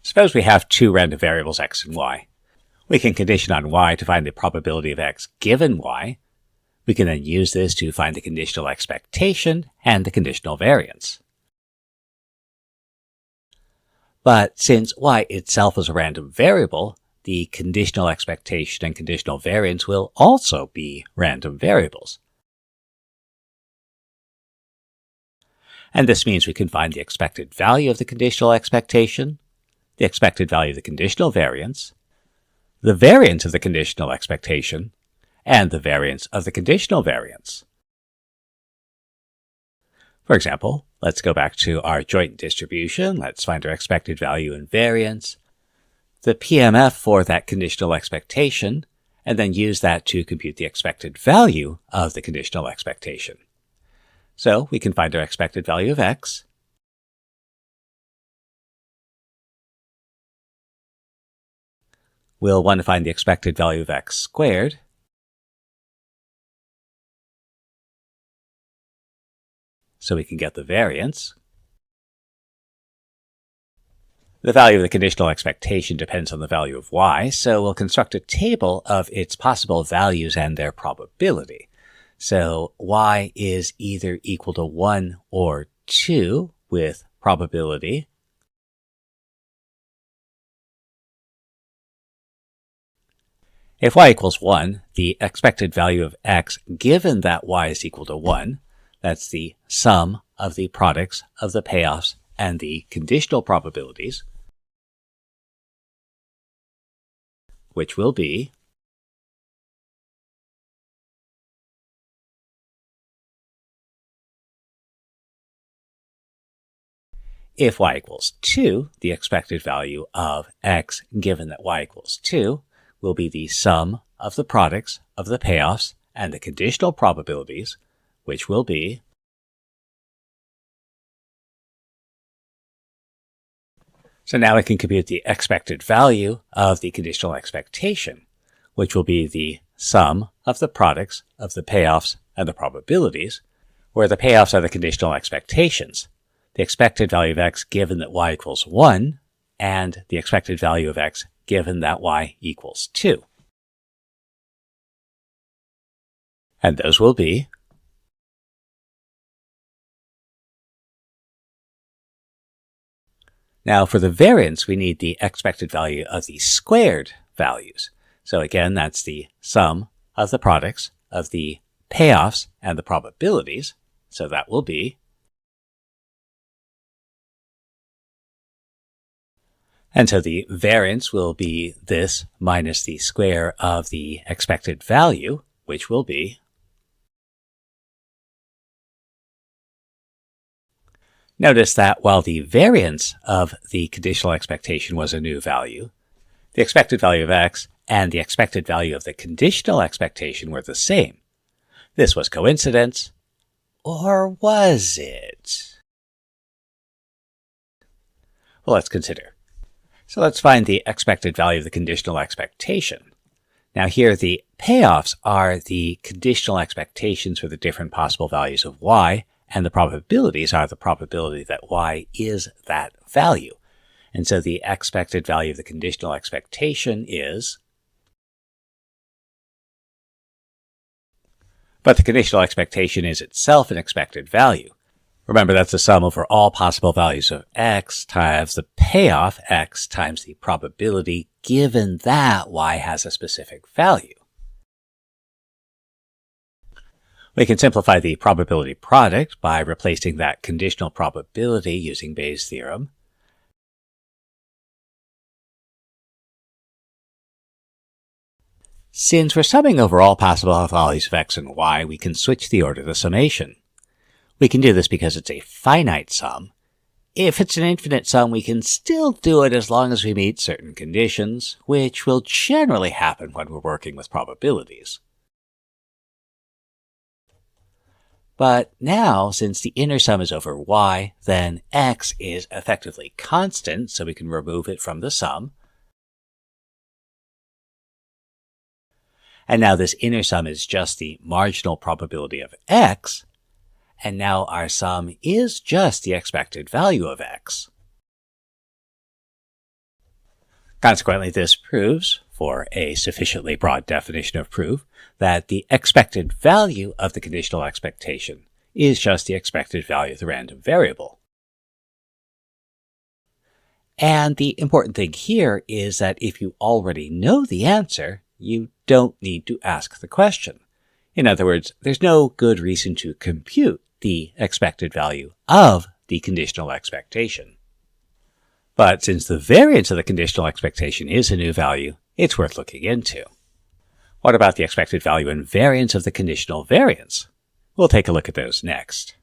Suppose we have two random variables x and y. We can condition on y to find the probability of x given y. We can then use this to find the conditional expectation and the conditional variance. But since y itself is a random variable, the conditional expectation and conditional variance will also be random variables. And this means we can find the expected value of the conditional expectation, the expected value of the conditional variance, the variance of the conditional expectation, and the variance of the conditional variance. For example, let's go back to our joint distribution. Let's find our expected value and variance, the PMF for that conditional expectation, and then use that to compute the expected value of the conditional expectation. So we can find our expected value of x. We'll want to find the expected value of x squared. So we can get the variance. The value of the conditional expectation depends on the value of y, so we'll construct a table of its possible values and their probability. So y is either equal to 1 or 2 with probability. If y equals 1, the expected value of x given that y is equal to 1, that's the sum of the products of the payoffs and the conditional probabilities, which will be if y equals 2, the expected value of x given that y equals 2 will be the sum of the products of the payoffs and the conditional probabilities, which will be So now we can compute the expected value of the conditional expectation, which will be the sum of the products of the payoffs and the probabilities, where the payoffs are the conditional expectations. The expected value of x given that y equals 1, and the expected value of x given that y equals 2. And those will be Now for the variance, we need the expected value of the squared values. So again, that's the sum of the products of the payoffs and the probabilities. So that will be And so the variance will be this minus the square of the expected value, which will be Notice that while the variance of the conditional expectation was a new value, the expected value of x and the expected value of the conditional expectation were the same. This was coincidence, or was it? Well, let's consider. So let's find the expected value of the conditional expectation. Now here the payoffs are the conditional expectations for the different possible values of y, and the probabilities are the probability that y is that value. And so the expected value of the conditional expectation is, but the conditional expectation is itself an expected value. Remember, that's the sum over all possible values of x times the payoff x times the probability given that y has a specific value. We can simplify the probability product by replacing that conditional probability using Bayes' theorem. Since we're summing over all possible values of x and y, we can switch the order of the summation. We can do this because it's a finite sum. If it's an infinite sum, we can still do it as long as we meet certain conditions, which will generally happen when we're working with probabilities. But now, since the inner sum is over y, then x is effectively constant, so we can remove it from the sum. And now this inner sum is just the marginal probability of x, and now our sum is just the expected value of x. Consequently, this proves, for a sufficiently broad definition of proof, that the expected value of the conditional expectation is just the expected value of the random variable. And the important thing here is that if you already know the answer, you don't need to ask the question. In other words, there's no good reason to compute the expected value of the conditional expectation. But since the variance of the conditional expectation is a new value, it's worth looking into. What about the expected value and variance of the conditional variance? We'll take a look at those next.